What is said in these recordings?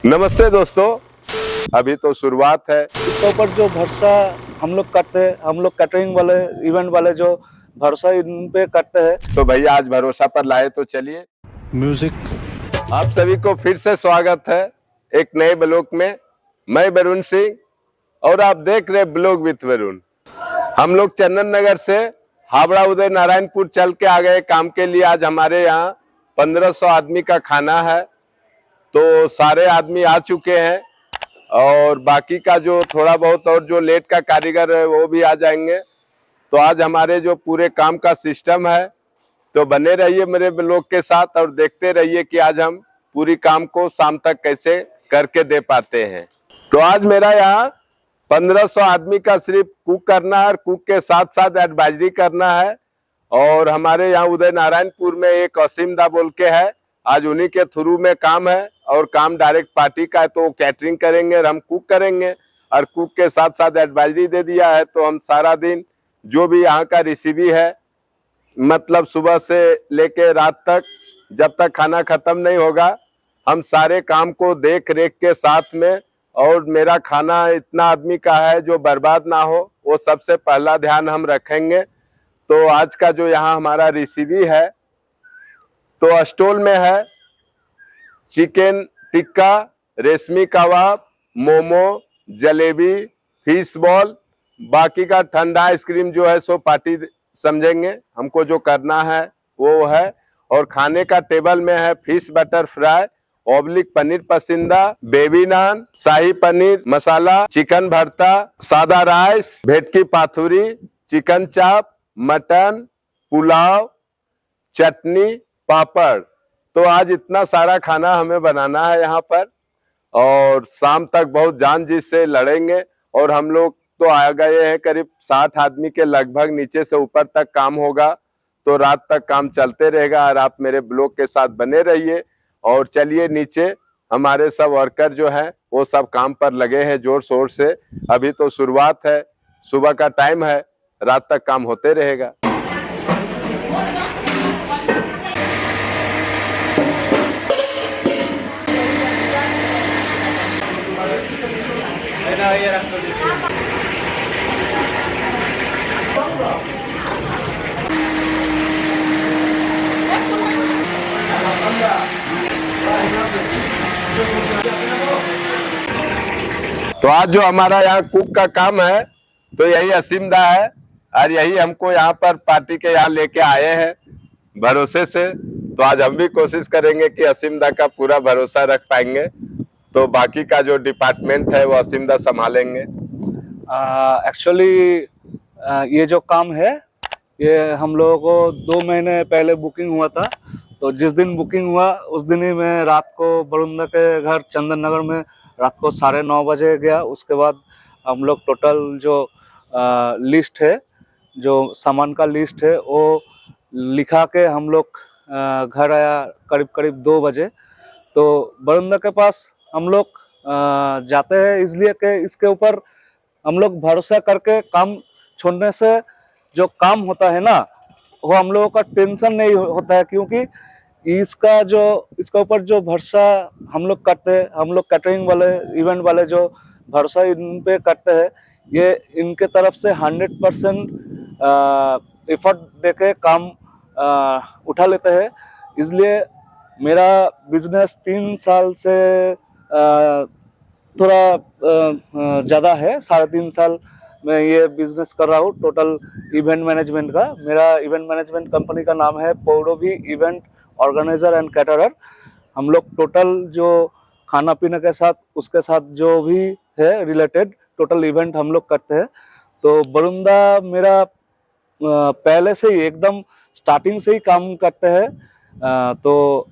नमस्ते दोस्तों, अभी तो शुरुआत है। इसके ऊपर जो भरोसा हम लोग करते हैं, हम लोग कैटरिंग वाले इवेंट वाले जो भरोसा इन पे करते हैं। तो भैया आज भरोसा पर लाए तो चलिए। म्यूजिक। आप सभी को फिर से स्वागत है एक नए ब्लॉग में। मैं वरुण सिंह और आप देख रहे ब्लॉग विथ वरुण। हम लोग चंदन नगर से हावड़ा उदय नारायणपुर चल के आ गए काम के लिए। आज हमारे यहाँ 1500 आदमी का खाना है, तो सारे आदमी आ चुके हैं और बाकी का जो थोड़ा बहुत और जो लेट का कारीगर है वो भी आ जाएंगे। तो आज हमारे जो पूरे काम का सिस्टम है, तो बने रहिए मेरे ब्लॉग के साथ और देखते रहिए कि आज हम पूरी काम को शाम तक कैसे करके दे पाते हैं। तो आज मेरा यहाँ 1500 आदमी का सिर्फ कुक करना है और कुक के साथ साथ एडवाइजरी करना है। और हमारे यहाँ उदय नारायणपुर में एक असीमदा बोल के है, आज उन्हीं के थ्रू में काम है और काम डायरेक्ट पार्टी का है, तो वो कैटरिंग करेंगे और हम कुक करेंगे। और कुक के साथ साथ एडवाइजरी दे दिया है, तो हम सारा दिन जो भी यहाँ का रेसिपी है, मतलब सुबह से लेके रात तक, जब तक खाना खत्म नहीं होगा, हम सारे काम को देख रेख के साथ में। और मेरा खाना इतना आदमी का है जो बर्बाद ना हो, वो सबसे पहला ध्यान हम रखेंगे। तो आज का जो यहाँ हमारा रेसिपी है, तो स्टॉल में है चिकन टिक्का, रेशमी कबाब, मोमो, जलेबी, फिश बॉल। बाकी का ठंडा आइसक्रीम जो है सो पार्टी समझेंगे, हमको जो करना है वो है। और खाने का टेबल में है फिश बटर फ्राई, ऑब्लिक पनीर पसिंदा, बेबी नान, शाही पनीर मसाला, चिकन भरता, सादा rice, bhetki paturi, chicken chaap, mutton, pulao, chutney, papad. तो आज इतना सारा खाना हमें बनाना है यहाँ पर और शाम तक बहुत जान जी से लड़ेंगे। और हम लोग तो आ गए हैं करीब 60 आदमी के लगभग, नीचे से ऊपर तक काम होगा। तो रात तक काम चलते रहेगा और आप मेरे ब्लॉग के साथ बने रहिए। और चलिए नीचे हमारे सब वर्कर जो हैं वो सब काम पर लगे हैं जोर शोर से। अभी तो शुरुआत है, सुबह का टाइम है, रात तक काम होते रहेगा। तो आज जो हमारा यहाँ कुक का काम है, तो यही असीमदा है और यही हमको यहाँ पर पार्टी के यहाँ लेके आए हैं भरोसे से। तो आज हम भी कोशिश करेंगे कि असीमदा का पूरा भरोसा रख पाएंगे। तो बाकी का जो डिपार्टमेंट है वो असीमदा संभालेंगे। एक्चुअली ये जो काम है ये हम लोगों को 2 महीने पहले बुकिंग हुआ था। तो जिस दिन बुकिंग हुआ उस दिन ही मैं रात को बरुंदा के घर चंदन नगर में रात को 9:30 बजे गया। उसके बाद हम लोग टोटल जो लिस्ट है, जो सामान का लिस्ट है, वो लिखा के हम लोग घर आया करीब करीब 2 बजे। तो बरुंदा के पास हम लोग जाते हैं इसलिए कि इसके ऊपर हम लोग भरोसा करके काम छोड़ने से जो काम होता है ना, वो हम लोगों का टेंशन नहीं होता है। क्योंकि इसका ऊपर जो भरोसा हम लोग करते हैं, हम लोग कैटरिंग वाले इवेंट वाले जो भरोसा इन पे करते हैं, ये इनके तरफ से 100% एफर्ट देके काम उठा लेते हैं। इसलिए मेरा बिजनेस 3 साल से थोड़ा ज़्यादा है, 3.5 साल मैं ये बिजनेस कर रहा हूँ टोटल इवेंट मैनेजमेंट का। मेरा इवेंट मैनेजमेंट कंपनी का नाम है पौड़ोभी इवेंट ऑर्गेनाइजर एंड कैटरर। हम लोग टोटल जो खाना पीने के साथ उसके साथ जो भी है रिलेटेड टोटल इवेंट हम लोग करते हैं। तो बरुंदा मेरा पहले से ही एकदम स्टार्टिंग से ही काम करते हैं। तो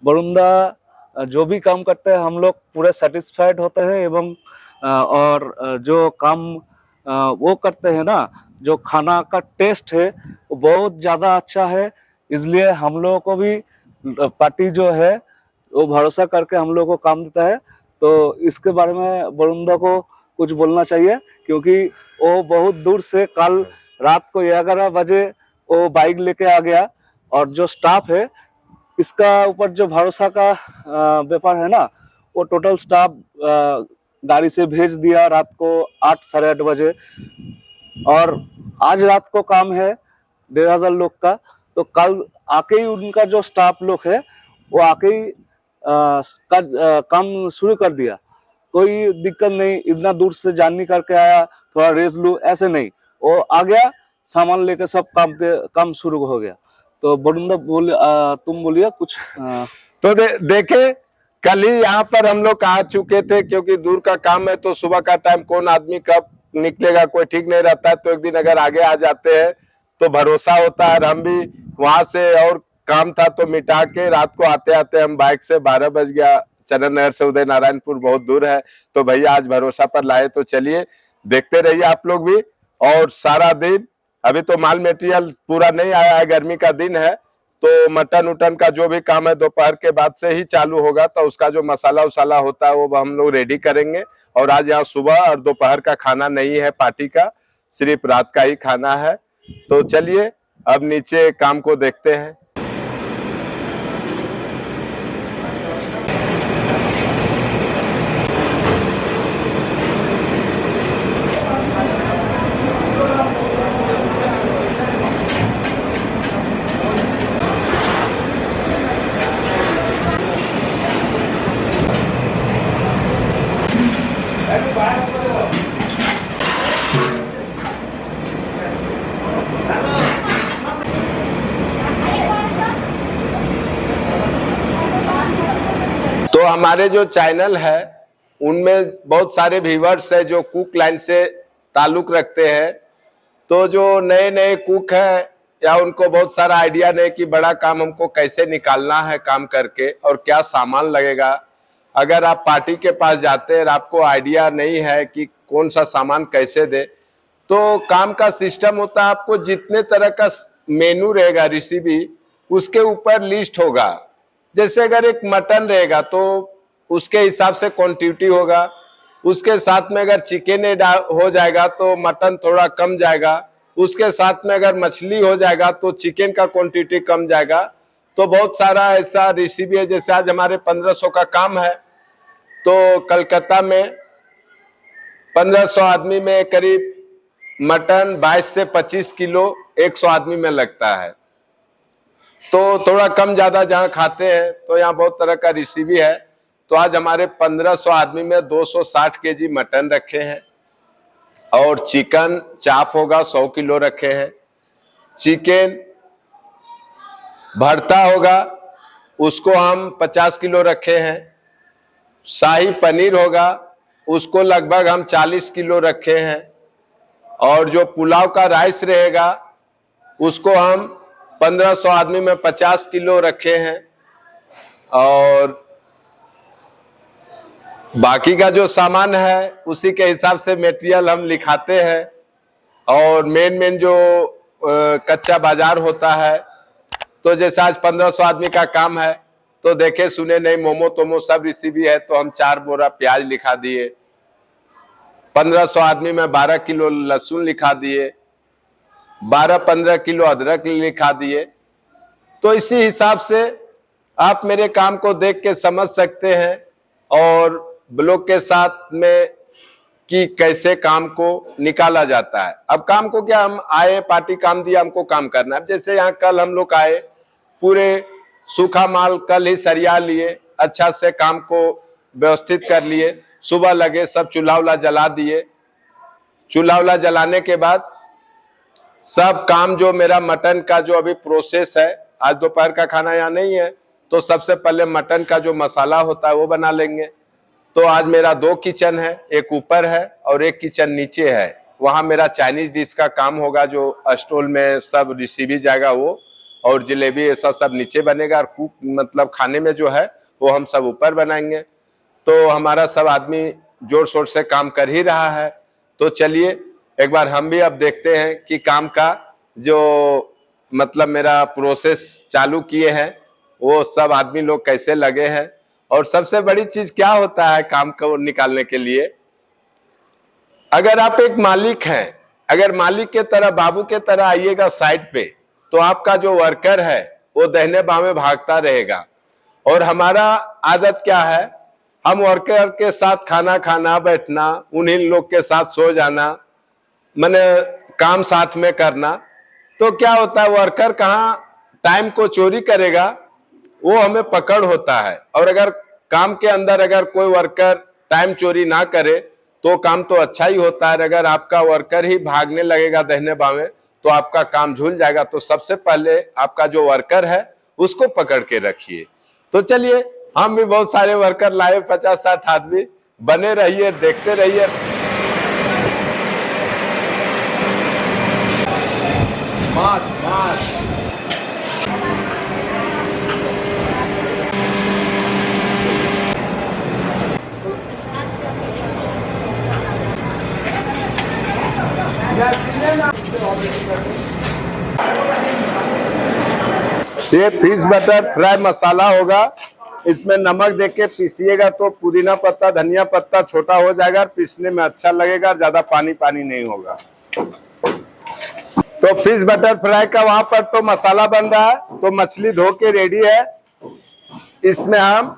बरुंदा जो भी काम करते हैं हम लोग पूरे सेटिस्फाइड होते हैं। एवं और जो काम वो करते हैं ना, जो खाना का टेस्ट है वो बहुत ज़्यादा अच्छा है। इसलिए हम लोगों को भी पार्टी जो है वो भरोसा करके हम लोगों को काम देता है। तो इसके बारे में बरुंदा को कुछ बोलना चाहिए, क्योंकि वो बहुत दूर से कल रात को 11 बजे वो बाइक लेके आ गया। और जो स्टाफ है इसका ऊपर जो भरोसा का व्यापार है ना, वो टोटल स्टाफ गाड़ी से भेज दिया रात को 8 साढ़े 8 बजे। और आज रात को काम है 1500 लोग का, तो कल आके ही उनका जो स्टाफ लोग है वो आके ही काम शुरू कर दिया। कोई दिक्कत नहीं, इतना दूर से जर्नी करके आया थोड़ा रेस्ट लूं ऐसे नहीं, वो आ गया सामान लेकर सब काम शुरू हो गया। तो वरुण दा बोले तुम बोलिए कुछ। तो देखे कल ही यहाँ पर हम लोग आ चुके थे, क्योंकि दूर का काम है तो सुबह का टाइम कौन आदमी कब निकलेगा कोई ठीक नहीं रहता है। तो एक दिन अगर आगे आ जाते हैं तो भरोसा होता है। हम भी वहां से और काम था तो मिटा के रात को आते आते हम बाइक से 12 बज गया। चंदन नगर से उदय नारायणपुर बहुत दूर है, तो भैया आज भरोसा पर लाए। तो चलिए देखते रहिए आप लोग भी। और सारा दिन अभी तो माल मटेरियल पूरा नहीं आया है, गर्मी का दिन है, तो मटन उटन का जो भी काम है दोपहर के बाद से ही चालू होगा। तो उसका जो मसाला उसाला होता है वो हम लोग रेडी करेंगे। और आज यहाँ सुबह और दोपहर का खाना नहीं है पार्टी का, सिर्फ रात का ही खाना है। तो चलिए अब नीचे काम को देखते हैं। तो हमारे जो चैनल है उनमें बहुत सारे व्यूअर्स है जो कुक लाइन से ताल्लुक रखते हैं। तो जो नए नए कुक हैं या उनको बहुत सारा आइडिया नहीं कि बड़ा काम हमको कैसे निकालना है काम करके और क्या सामान लगेगा। अगर आप पार्टी के पास जाते हैं और आपको आइडिया नहीं है कि कौन सा सामान कैसे दे, तो काम का सिस्टम होता है, आपको जितने तरह का मेनू रहेगा रेसिपी उसके ऊपर लिस्ट होगा। जैसे अगर एक मटन रहेगा तो उसके हिसाब से क्वांटिटी होगा, उसके साथ में अगर चिकन हो जाएगा तो मटन थोड़ा कम जाएगा, उसके साथ में अगर मछली हो जाएगा तो चिकन का क्वांटिटी कम जाएगा। तो बहुत सारा ऐसा रेसिपी है। जैसे आज हमारे 1500 का काम है, तो कलकत्ता में 1500 आदमी में करीब मटन 22 से 25 किलो 100 आदमी में लगता है। तो थोड़ा कम ज्यादा जहाँ खाते हैं तो यहाँ बहुत तरह का रेसिपी है। तो आज हमारे 1500 आदमी में 260 केजी मटन रखे हैं और चिकन चाप होगा 100 किलो रखे हैं। चिकन भरता होगा उसको हम 50 किलो रखे हैं। शाही पनीर होगा उसको लगभग हम 40 किलो रखे हैं। और जो पुलाव का राइस रहेगा उसको हम 1500 आदमी में 50 किलो रखे हैं। और बाकी का जो सामान है उसी के हिसाब से मटेरियल हम लिखाते हैं। और मेन जो कच्चा बाजार होता है, तो जैसे आज 1500 आदमी का काम है तो देखे सुने नहीं मोमो तोमो सब रेसिपी है, तो हम 4 बोरा प्याज लिखा दिए। 1500 आदमी में 12 किलो लहसुन लिखा दिए, 12-15 किलो अदरक लिखा दिए। तो इसी हिसाब से आप मेरे काम को देख के समझ सकते हैं और ब्लॉग के साथ में कि कैसे काम को निकाला जाता है। अब काम को क्या, हम आए पार्टी काम दिया हमको काम करना है। जैसे यहाँ कल हम लोग आए पूरे सूखा माल कल ही सरिया लिए, अच्छा से काम को व्यवस्थित कर लिए। सुबह लगे सब चूल्हा उल्हा जला दिए। चूल्हा उल्हा जलाने के बाद सब काम जो मेरा मटन का जो अभी प्रोसेस है, आज दोपहर का खाना यहाँ नहीं है, तो सबसे पहले मटन का जो मसाला होता है वो बना लेंगे। तो आज मेरा 2 किचन है, एक ऊपर है और एक किचन नीचे है। वहां मेरा चाइनीज डिश का काम होगा, जो स्टॉल में सब रेसिपी जाएगा वो, और जलेबी ऐसा सब नीचे बनेगा। और कुक मतलब खाने में जो है वो हम सब ऊपर बनाएंगे। तो हमारा सब आदमी जोर शोर से काम कर ही रहा है। तो चलिए एक बार हम भी अब देखते हैं कि काम का जो मतलब मेरा प्रोसेस चालू किए हैं वो सब आदमी लोग कैसे लगे हैं। और सबसे बड़ी चीज क्या होता है काम को निकालने के लिए, अगर आप एक मालिक हैं, अगर मालिक के तरह बाबू के तरह आइएगा साइड पे, तो आपका जो वर्कर है वो दाहिने बाएं भागता रहेगा। और हमारा आदत क्या है हम वर्कर के साथ खाना खाना, बैठना, उन्हीं लोग के साथ सो जाना, मैंने काम साथ में करना, तो क्या होता है वर्कर कहाँ टाइम को चोरी करेगा, वो हमें पकड़ होता है। और अगर काम के अंदर अगर कोई वर्कर टाइम चोरी ना करे तो काम तो अच्छा ही होता है। अगर आपका वर्कर ही भागने लगेगा दाहिने बाएं तो आपका काम झूल जाएगा। तो सबसे पहले आपका जो वर्कर है उसको पकड़ के रखिए। तो चलिए, हम भी बहुत सारे वर्कर लाए, 50-60 आदमी। बने रहिए, देखते रहिए। मार्च मार्च ये फिश बटर फ्राई मसाला होगा। इसमें नमक देके पीसिएगा तो पुदीना पत्ता, धनिया पत्ता छोटा हो जाएगा, पीसने में अच्छा लगेगा, ज्यादा पानी पानी नहीं होगा। तो फिश बटर फ्राई का वहां पर तो मसाला बन रहा है। तो मछली धो के रेडी है। इसमें हम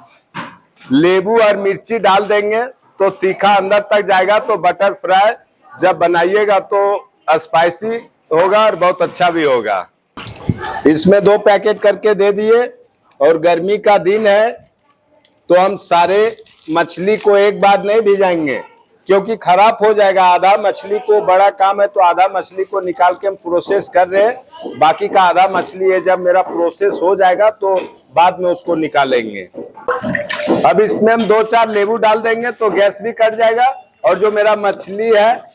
लेबू और मिर्ची डाल देंगे तो तीखा अंदर तक जाएगा। तो बटर फ्राई जब बनाइएगा तो स्पाइसी होगा और बहुत अच्छा भी होगा। इसमें 2 पैकेट करके दे दिए। और गर्मी का दिन है तो हम सारे मछली को एक बार नहीं भिजाएंगे क्योंकि खराब हो जाएगा। आधा मछली को, बड़ा काम है तो आधा मछली को निकाल के हम प्रोसेस कर रहे हैं, बाकी का आधा मछली है। जब मेरा प्रोसेस हो जाएगा तो बाद में उसको निकालेंगे। अब इसमें हम 2-4 लेबू डाल देंगे तो गैस भी कट जाएगा। और जो मेरा मछली है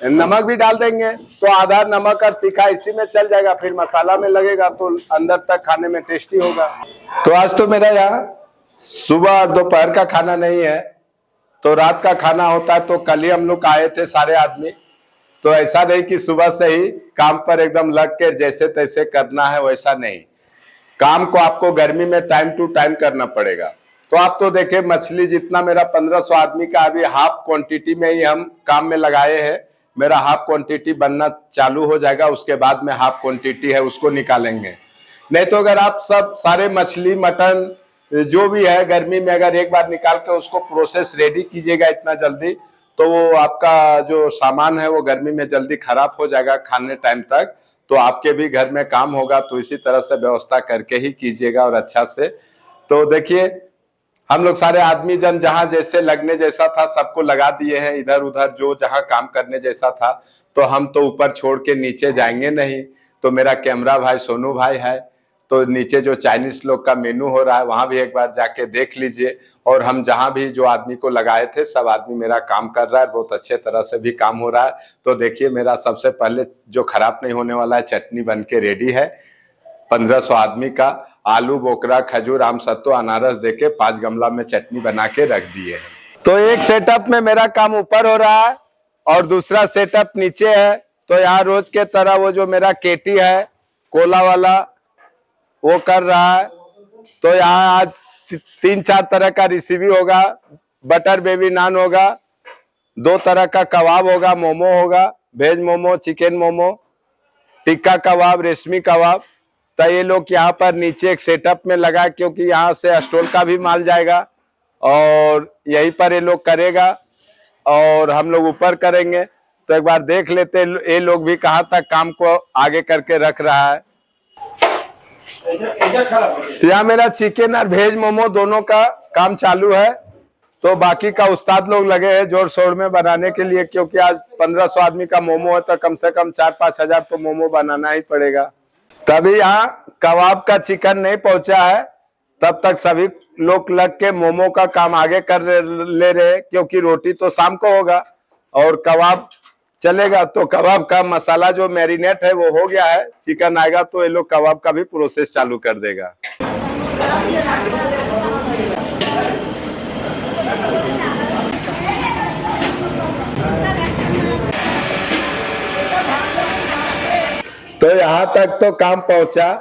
नमक भी डाल देंगे तो आधा नमक और तीखा इसी में चल जाएगा, फिर मसाला में लगेगा तो अंदर तक खाने में टेस्टी होगा। तो आज तो मेरा यहाँ सुबह और दोपहर का खाना नहीं है, तो रात का खाना होता है। तो कल ही हम लोग आए थे सारे आदमी। तो ऐसा नहीं कि सुबह से ही काम पर एकदम लग के जैसे तैसे करना है, वैसा नहीं। काम को आपको गर्मी में टाइम टू टाइम करना पड़ेगा। तो आप तो देखे मछली जितना मेरा 1500 आदमी का अभी हाफ क्वांटिटी में ही हम काम में लगाए हैं। मेरा हाफ क्वांटिटी बनना चालू हो जाएगा, उसके बाद में हाफ क्वांटिटी है उसको निकालेंगे। नहीं तो अगर आप सब सारे मछली मटन जो भी है गर्मी में अगर एक बार निकाल के उसको प्रोसेस रेडी कीजिएगा इतना जल्दी, तो वो आपका जो सामान है वो गर्मी में जल्दी खराब हो जाएगा खाने टाइम तक। तो आपके भी घर में काम होगा, तो इसी तरह से व्यवस्था करके ही कीजिएगा और अच्छा से। तो देखिए, हम लोग सारे आदमी जन जहां जैसे लगने जैसा था सबको लगा दिए हैं, इधर उधर जो जहां काम करने जैसा था। तो हम तो ऊपर छोड़ के नीचे जाएंगे नहीं। तो मेरा कैमरा भाई सोनू भाई है, तो नीचे जो चाइनीज लोग का मेनू हो रहा है वहां भी एक बार जाके देख लीजिए। और हम जहां भी जो आदमी को लगाए थे सब आदमी मेरा काम कर रहा है, बहुत अच्छे तरह से भी काम हो रहा है। तो देखिए, मेरा सबसे पहले जो खराब नहीं होने वाला है चटनी बन के रेडी है। 1500 आदमी का आलू, बोकरा, खजूर, आम, सत्तू, अनारस देके 5 गमला में चटनी बना के रख दिए है। तो एक सेटअप में मेरा काम ऊपर हो रहा है और दूसरा सेटअप नीचे है। तो यहाँ रोज के तरह वो जो मेरा केटी है कोला वाला वो कर रहा है। तो यहाँ आज 3-4 तरह का रेसिपी होगा। बटर बेबी नान होगा, 2 तरह का कबाब होगा, मोमो होगा, वेज मोमो, चिकन मोमो, टिक्का कबाब, रेशमी कबाब। तो ये लोग यहाँ पर नीचे एक सेटअप में लगा क्योंकि यहाँ से स्टोर का भी माल जाएगा और यहीं पर ये लोग करेगा और हम लोग ऊपर करेंगे। तो एक बार देख लेते ये लोग भी कहाँ तक काम को आगे करके रख रहा है। यहाँ मेरा चिकन और वेज मोमो दोनों का काम चालू है। तो बाकी का उस्ताद लोग लगे हैं जोर शोर में बनाने के लिए, क्योंकि आज 1500 आदमी का मोमो है तो कम से कम 4-5 हजार तो मोमो बनाना ही पड़ेगा। तभी यहाँ कबाब का चिकन नहीं पहुंचा है, तब तक सभी लोग लग के मोमो का काम आगे कर ले रहे, क्योंकि रोटी तो शाम को होगा और कबाब चलेगा। तो कबाब का मसाला जो मैरिनेट है वो हो गया है, चिकन आएगा तो ये लोग कबाब का भी प्रोसेस चालू कर देगा। तो यहाँ तक तो काम पहुंचा।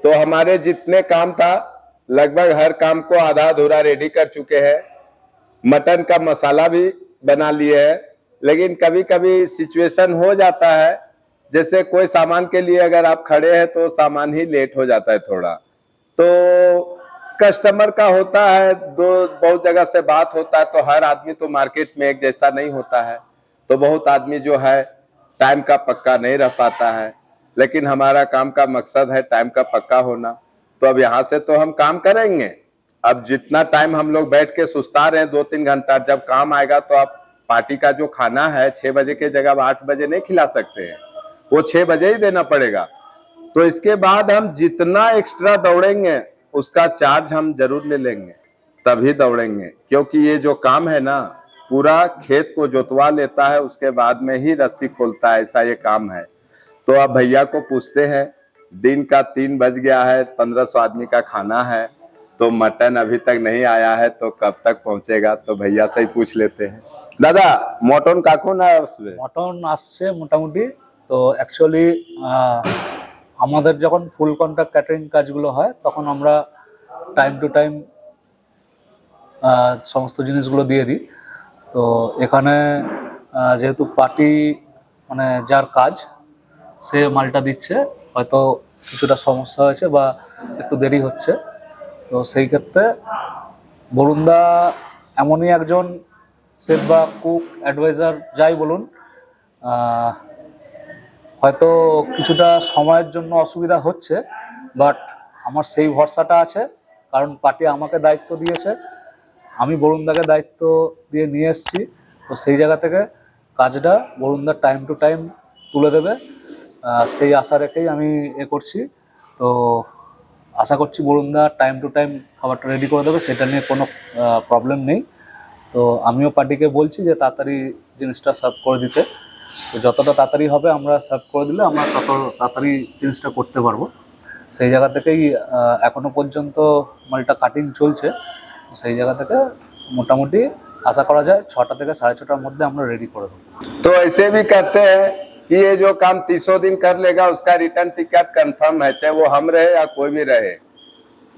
तो हमारे जितने काम था लगभग हर काम को आधा अधूरा रेडी कर चुके हैं। मटन का मसाला भी बना लिए है, लेकिन कभी कभी सिचुएशन हो जाता है, जैसे कोई सामान के लिए अगर आप खड़े हैं तो सामान ही लेट हो जाता है थोड़ा। तो कस्टमर का होता है, दो बहुत जगह से बात होता है, तो हर आदमी तो मार्केट में एक जैसा नहीं होता है, तो बहुत आदमी जो है टाइम का पक्का नहीं रह पाता है, लेकिन हमारा काम का मकसद है टाइम का पक्का होना। तो अब यहाँ से तो हम काम करेंगे। अब जितना टाइम हम लोग बैठ के सुस्ता रहे हैं 2-3 घंटा, जब काम आएगा तो आप पार्टी का जो खाना है 6 बजे के जगह 8 बजे नहीं खिला सकते हैं, वो 6 बजे ही देना पड़ेगा। तो इसके बाद हम जितना एक्स्ट्रा दौड़ेंगे उसका चार्ज हम जरूर ले लेंगे, तभी दौड़ेंगे, क्योंकि ये जो काम है ना पूरा खेत को जोतवा लेता है, उसके बाद में ही रस्सी खोलता है, ऐसा ये काम है। तो अब भैया को पूछते हैं, दिन का 3 बज गया है, 1500 आदमी का खाना है, तो मटन अभी तक नहीं आया है, तो कब तक पहुंचेगा? तो भैया से ही पूछ लेते हैं। दादा मटन काकू ना उसमें মটন আসছে মোটামুটি। তো অ্যাকচুয়ালি আমাদের যখন ফুল কন্ট্রাক্ট ক্যাটারিং কাজগুলো হয় তখন আমরা টাইম টু টাইম সমস্ত জিনিসগুলো দিয়ে দিই। তো এখানে যেহেতু পার্টি মানে যার কাজ সে মালটা দিচ্ছে, হয়তো কিছুটা সমস্যা হয়েছে বা একটু দেরি হচ্ছে। তো সেই ক্ষেত্রে বরুণদা এমনই একজন শেফ বা কুক অ্যাডভাইজার যাই বলুন, হয়তো কিছুটা সময়ের জন্য অসুবিধা হচ্ছে, বাট আমার সেই ভরসাটা আছে, কারণ পার্টি আমাকে দায়িত্ব দিয়েছে, আমি বরুণদাকে দায়িত্ব দিয়ে নিয়ে এসেছি। তো সেই জায়গা থেকে কাজটা বরুণদা টাইম টু টাইম তুলে দেবে, সেই আশা রেখেই আমি করছি। তো আশা করছি বরুণদা টাইম টু টাইম খাবারটা রেডি করে দেবে, সেটা নিয়ে কোনো প্রবলেম নেই। তো আমিও পার্টিকে বলছি যে তাড়াতাড়ি জিনিসটা সার্ভ করে দিতে। তো যতটা তাড়াতাড়ি হবে আমরা সার্ভ করে দিলে আমরা তত তাড়াতাড়ি জিনিসটা করতে পারবো। সেই জায়গা থেকেই এখনো পর্যন্ত মালটা কাটিং চলছে। সেই জায়গা থেকে মোটামুটি আশা করা যায় 6টা থেকে 6:30টার মধ্যে আমরা রেডি করে দেবো। तो ऐसे भी कहते हैं कि ये जो काम 300 दिन कर लेगा उसका रिटर्न टिकट कंफर्म है, चाहे वो हम रहे या कोई भी रहे।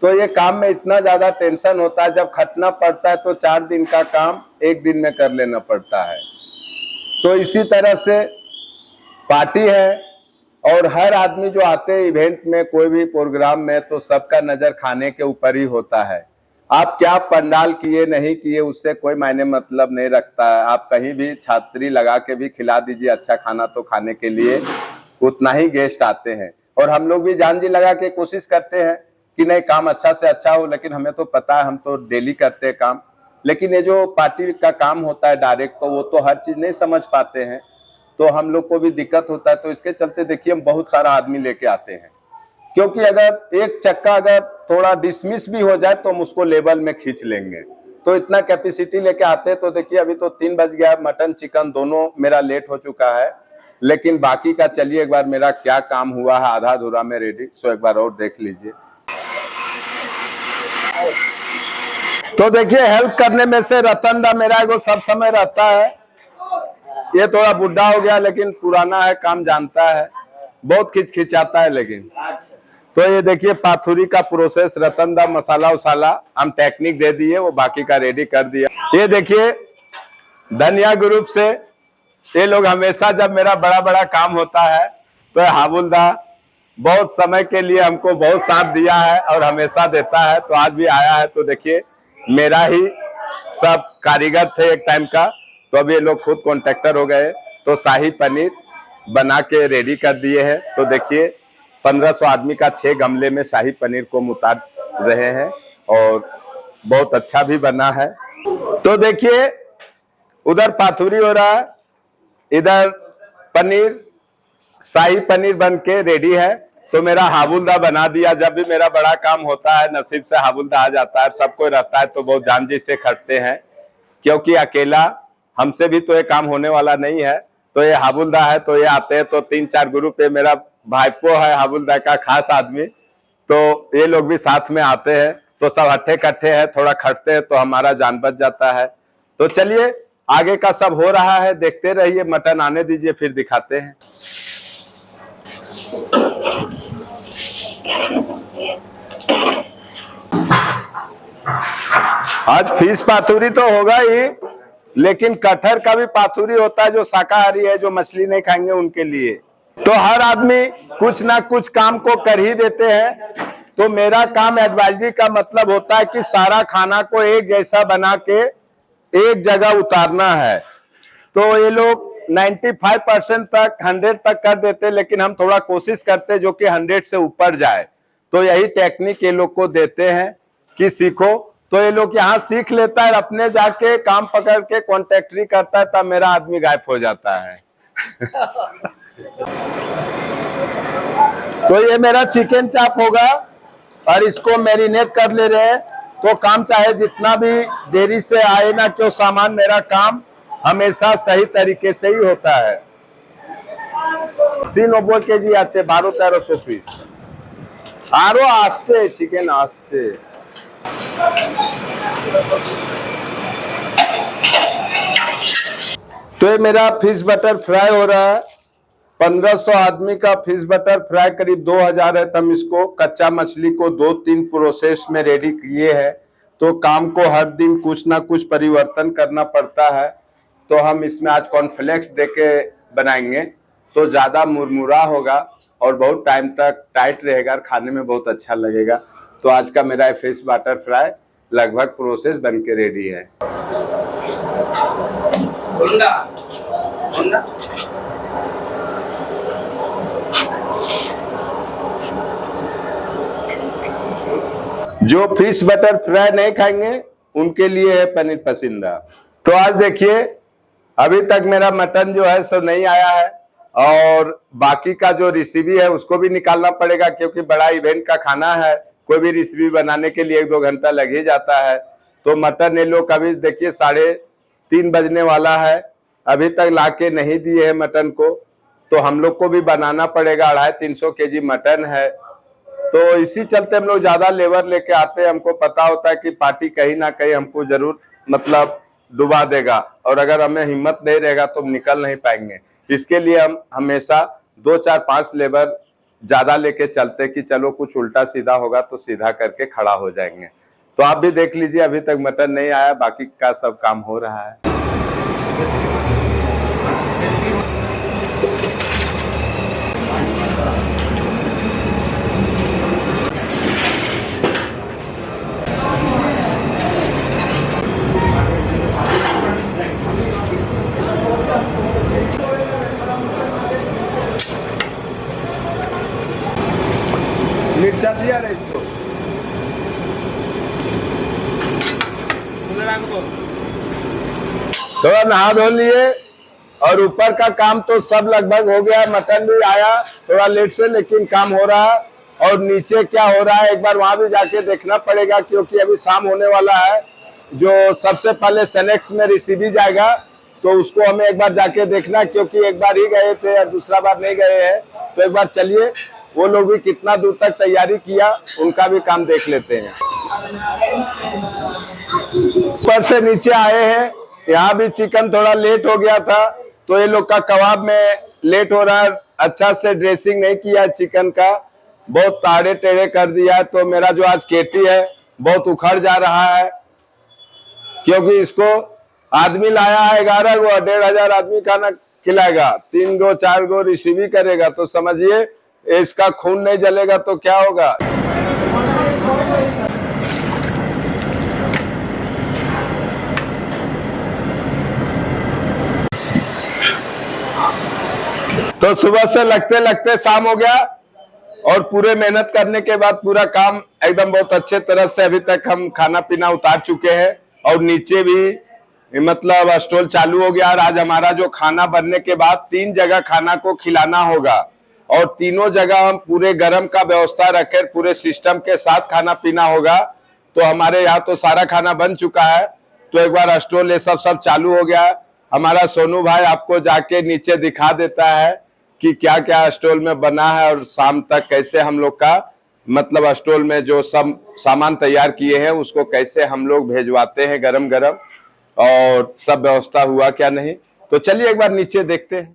तो ये काम में इतना ज्यादा टेंशन होता है, जब खटना पड़ता है तो 4 दिन का काम 1 दिन में कर लेना पड़ता है। तो इसी तरह से पार्टी है, और हर आदमी जो आते हैं इवेंट में कोई भी प्रोग्राम में, तो सबका नजर खाने के ऊपर ही होता है। आप क्या पंडाल किए नहीं किए उससे कोई मायने मतलब नहीं रखता है। आप कहीं भी छात्री लगा के भी खिला दीजिए अच्छा खाना, तो खाने के लिए उतना ही गेस्ट आते हैं। और हम लोग भी जान जी लगा के कोशिश करते हैं कि नहीं काम अच्छा से अच्छा हो, लेकिन हमें तो पता है, हम तो डेली करते हैं काम। लेकिन ये जो पार्टी का काम होता है डायरेक्ट, तो वो तो हर चीज नहीं समझ पाते हैं, तो हम लोग को भी दिक्कत होता है। तो इसके चलते देखिए हम बहुत सारा आदमी लेके आते हैं, क्योंकि अगर एक चक्का अगर थोड़ा डिसमिस भी हो जाए तो हम उसको लेवल में खींच लेंगे। तो इतना कैपेसिटी लेके आते हैं। तो देखिए अभी तो 3 बज गया, मटन चिकन दोनों मेरा लेट हो चुका है, लेकिन बाकी का चलिए एक बार मेरा क्या काम हुआ है आधा अधूरा में रेडी, सो एक बार और देख लीजिए। तो देखिए हेल्प करने में से रतन दा मेरा एगो सब समय रहता है। ये थोड़ा बुढ़ा हो गया लेकिन पुराना है, काम जानता है, बहुत खिचखिचाता है। लेकिन तो ये देखिए पाथुरी का प्रोसेस, रतन दा मसाला उसाला हम टेक्निक दे दिए, वो बाकी का रेडी कर दिया। ये देखिए धनिया ग्रुप से ये लोग हमेशा जब मेरा बड़ा बड़ा काम होता है तो हाबुलदा बहुत समय के लिए हमको बहुत साथ दिया है और हमेशा देता है। तो आज भी आया है। तो देखिए मेरा ही सब कारीगर थे एक टाइम का, तो अब ये लोग खुद कॉन्ट्रैक्टर हो गए। तो शाही पनीर बना के रेडी कर दिए हैं। तो देखिए 1500 आदमी का 6 गमले में शाही पनीर को उतार रहे हैं, और बहुत अच्छा भी बना है। तो देखिए उधर पाथुरी हो रहा है, इधर पनीर शाही पनीर बन के रेडी है। तो मेरा हाबुलदा बना दिया। जब भी मेरा बड़ा काम होता है नसीब से हाबुलदा आ जाता है, सब कोई रहता है तो बहुत जान जी से खटते हैं, क्योंकि अकेला हमसे भी तो ये काम होने वाला नहीं है। तो ये हाबुलदा है तो ये आते हैं। तो 3-4 ग्रुप है, मेरा भाईपो है हाबुलदा का खास आदमी, तो ये लोग भी साथ में आते हैं। तो सब हट्ठे कट्ठे हैं, थोड़ा खटते हैं तो हमारा जान बच जाता है। तो चलिए आगे का सब हो रहा है, देखते रहिए। मटन आने दीजिए फिर दिखाते हैं। आज फिश पाथुरी तो होगा ही, लेकिन कटहर का भी पाथुरी होता है, जो शाकाहारी है, जो मछली नहीं खाएंगे उनके लिए। तो हर आदमी कुछ ना कुछ काम को कर ही देते हैं। तो मेरा काम एडवाइजरी का मतलब होता है कि सारा खाना को एक जैसा बना के एक जगह उतारना है। तो ये लोग 95% तक 100 तक कर देते, लेकिन हम थोड़ा कोशिश करते जो कि 100 से ऊपर जाए। तो यही टेक्निक ये लोग को देते हैं कि सीखो। तो ये लोग यहाँ सीख लेता है, अपने जाके काम पकड़ के कॉन्ट्रैक्टरी करता है, तब मेरा आदमी गायब हो जाता है। तो ये मेरा चिकन चाप होगा और इसको मैरिनेट कर ले रहे हैं। तो काम चाहे जितना भी देरी से आए ना क्यों सामान, मेरा काम हमेशा सही तरीके से ही होता है। 90 केजी আছে 1200-1300 পিস আরো আসছে চিকেন আসছে। तो ये मेरा फिश बटर फ्राई हो रहा है। 1500 आदमी का फिश बटर फ्राई करीब 2000 है। तो हम इसको कच्चा मछली को 2-3 प्रोसेस में रेडी किए हैं। तो काम को हर दिन कुछ ना कुछ परिवर्तन करना पड़ता है। तो हम इसमें आज कॉर्नफ्लेक्स देके बनाएंगे, तो ज्यादा मुरमुरा होगा और बहुत टाइम तक टाइट रहेगा और खाने में बहुत अच्छा लगेगा। तो आज का मेरा फिश बटर फ्राई लगभग प्रोसेस बन के रेडी है। जो फिश बटर फ्राई नहीं खाएंगे उनके लिए है पनीर पसंदीदा। तो आज देखिए, अभी तक मेरा मटन जो है सो नहीं आया है और बाकी का जो रेसिपी है उसको भी निकालना पड़ेगा, क्योंकि बड़ा इवेंट का खाना है। कोई भी रेसिपी बनाने के लिए 1-2 घंटा लग ही जाता है। तो मटन ये लोग अभी देखिए 3:30 बजने वाला है, अभी तक लाके नहीं दिए है मटन को। तो हम लोग को भी बनाना पड़ेगा। 250-300 केजी मटन है। तो इसी चलते हम लोग ज्यादा लेबर लेके आते हैं। हमको पता होता है कि पार्टी कहीं ना कहीं हमको जरूर मतलब डुबा देगा, और अगर हमें हिम्मत नहीं रहेगा तो हम निकल नहीं पाएंगे। इसके लिए हम हमेशा 2-4-5 लेबर ज्यादा लेके चलते कि चलो कुछ उल्टा सीधा होगा तो सीधा करके खड़ा हो जाएंगे। तो आप भी देख लीजिए, अभी तक मटन नहीं आया, बाकी का सब काम हो रहा है। मिर्चा दिया रे इसको, थोड़ा नहा धो लिए और ऊपर का काम तो सब लगभग हो गया। मटन भी आया थोड़ा लेट से, लेकिन काम हो रहा है। और नीचे क्या हो रहा है एक बार वहां भी जाके देखना पड़ेगा, क्योंकि अभी शाम होने वाला है। जो सबसे पहले सेनेक्स में रिसीवी जाएगा, तो उसको हमें एक बार जाके देखना, क्योंकि एक बार ही गए थे और दूसरा बार नहीं गए हैं। तो एक बार चलिए, वो लोग भी कितना दूर तक तैयारी किया उनका भी काम देख लेते हैं। ऊपर से नीचे आए हैं, यहाँ भी चिकन थोड़ा लेट हो गया था। तो ये लोग का कबाब में लेट हो रहा है, अच्छा से ड्रेसिंग नहीं किया चिकन का, बहुत ताड़े टेढ़े कर दिया। तो मेरा जो आज केटी है बहुत उखड़ जा रहा है, क्योंकि इसको आदमी लाया है 11 गो, 1500 आदमी खाना खिलाएगा, 3 गो 4 गो रिसीवी करेगा। तो समझिए इसका खून नहीं जलेगा तो क्या होगा। तो सुबह से लगते लगते शाम हो गया, और पूरे मेहनत करने के बाद पूरा काम एकदम बहुत अच्छे तरह से अभी तक हम खाना पीना उतार चुके हैं। और नीचे भी मतलब स्टॉल चालू हो गया। और आज हमारा जो खाना बनने के बाद 3 जगह खाना को खिलाना होगा, और तीनों जगह हम पूरे गरम का व्यवस्था रखकर पूरे सिस्टम के साथ खाना पीना होगा। तो हमारे यहाँ तो सारा खाना बन चुका है। तो एक बार स्टॉल ये सब चालू हो गया। हमारा सोनू भाई आपको जाके नीचे दिखा देता है कि क्या क्या स्टॉल में बना है, और शाम तक कैसे हम लोग का मतलब स्टॉल में जो सब सामान तैयार किए हैं उसको कैसे हम लोग भेजवाते हैं गरम गरम, और सब व्यवस्था हुआ क्या नहीं। तो चलिए एक बार नीचे देखते हैं।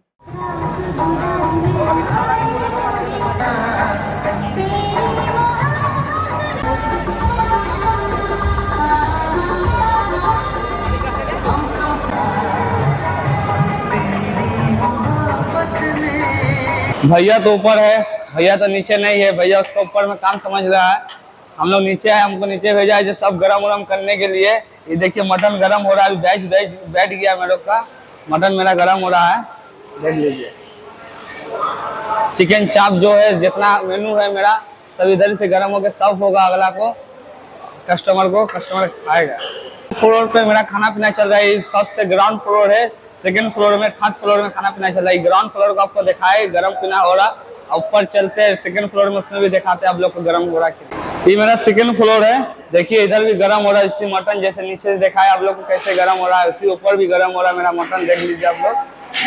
भैया तो ऊपर है, भैया तो नीचे नहीं है, भैया उसको ऊपर में काम समझ रहा है। हम लोग नीचे है, हमको नीचे भेजा है जो सब गरम वरम करने के लिए। ये देखिए मटन गरम हो रहा है, बैठ गया मेरे का मटन मेरा गरम हो रहा है, देख लीजिए। चिकन चाप जो है जितना मेनू है मेरा सब इधर से गरम होकर सर्व होगा, अगला को कस्टमर खाएगा। फ्लोर पे मेरा खाना पीना चल रहा है, सबसे ग्राउंड फ्लोर है, सेकंड फ्लोर में, थर्ड फ्लोर में खाना पीना चल रहा है। ग्राउंड फ्लोर को आपको दिखाए गरम पीना हो रहा, ऊपर चलते हैं सेकंड फ्लोर में, उसमें भी दिखाते हैं आप लोग को गरम हो रहा है। ये मेरा सेकंड फ्लोर है, देखिए इधर भी गरम हो रहा है। इसी मटन जैसे नीचे से दिखाया आप लोग को कैसे गरम हो रहा है, उसी ऊपर भी गरम हो रहा है मेरा मटन, देख लीजिए आप लोग,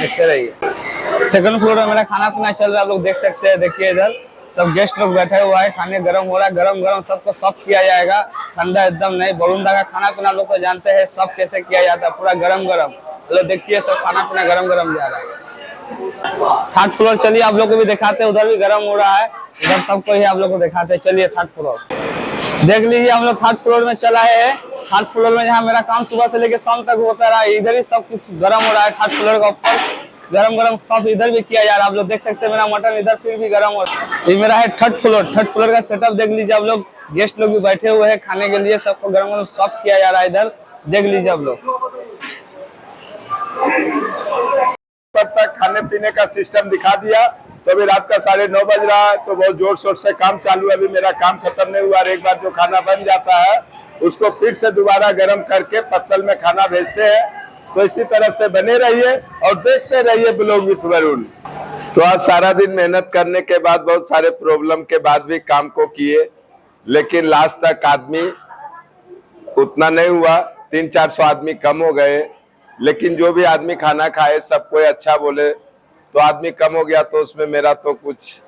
देखते रहिए। सेकंड फ्लोर में मेरा खाना पीना चल रहा है, आप लोग देख सकते हैं। देखिए इधर सब गेस्ट लोग बैठे हुआ है, खाने गरम हो रहा है, गरम सबको सर्व किया जाएगा, ठंडा एकदम नहीं। बरुंदा का खाना पीना लोग को जानते हैं सर्व कैसे किया जाता है, पूरा गरम। लोग देखिए सब खाना पीना गरम जा रहा है। थर्ड फ्लोर चलिए आप लोग को भी दिखाते हैं, उधर भी गरम हो रहा है, उधर सबको ही आप लोग को दिखाते हैं। चलिए थर्ड फ्लोर देख लीजिए, हम लोग थर्ड फ्लोर में चला है। थर्ड फ्लोर में जहाँ मेरा काम सुबह से लेकर शाम तक होता रहा, इधर ही सब कुछ गरम हो रहा है। थर्ड फ्लोर का ऊपर गरम सब इधर भी किया जा रहा है, आप लोग देख सकते हैं। मेरा मटन इधर फिर भी गरम हो रहा है। ये मेरा है थर्ड फ्लोर का सेटअप देख लीजिए आप लोग, गेस्ट लोग भी बैठे हुए हैं खाने के लिए, सबको गरम सर्व किया जा रहा है, इधर देख लीजिए आप लोग। तक खाने पीने का सिस्टम दिखा दिया, तो अभी रात का 9:30 बज रहा है, तो बहुत जोर शोर से काम चालू है। अभी मेरा काम खत्म नहीं हुआ, और एक बार जो खाना बन जाता है उसको फिर से दोबारा गर्म करके पत्तल में खाना भेजते हैं। तो इसी तरह से बने रहिए और देखते रहिए ब्लॉग विथ वरुण। तो आज सारा दिन मेहनत करने के बाद, बहुत सारे प्रॉब्लम के बाद भी काम को किए, लेकिन लास्ट तक आदमी उतना नहीं हुआ, 300-400 आदमी कम हो गए। लेकिन जो भी आदमी खाना खाए सब कोई अच्छा बोले, तो आदमी कम हो गया, तो उसमें मेरा तो कुछ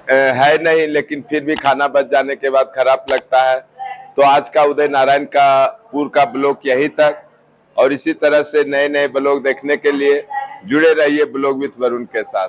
है नहीं, लेकिन फिर भी खाना बच जाने के बाद खराब लगता है। तो आज का उदय नारायण का पूर का ब्लॉग यहीं तक, और इसी तरह से नए ब्लॉग देखने के लिए जुड़े रहिए ब्लॉग विथ वरुण के साथ।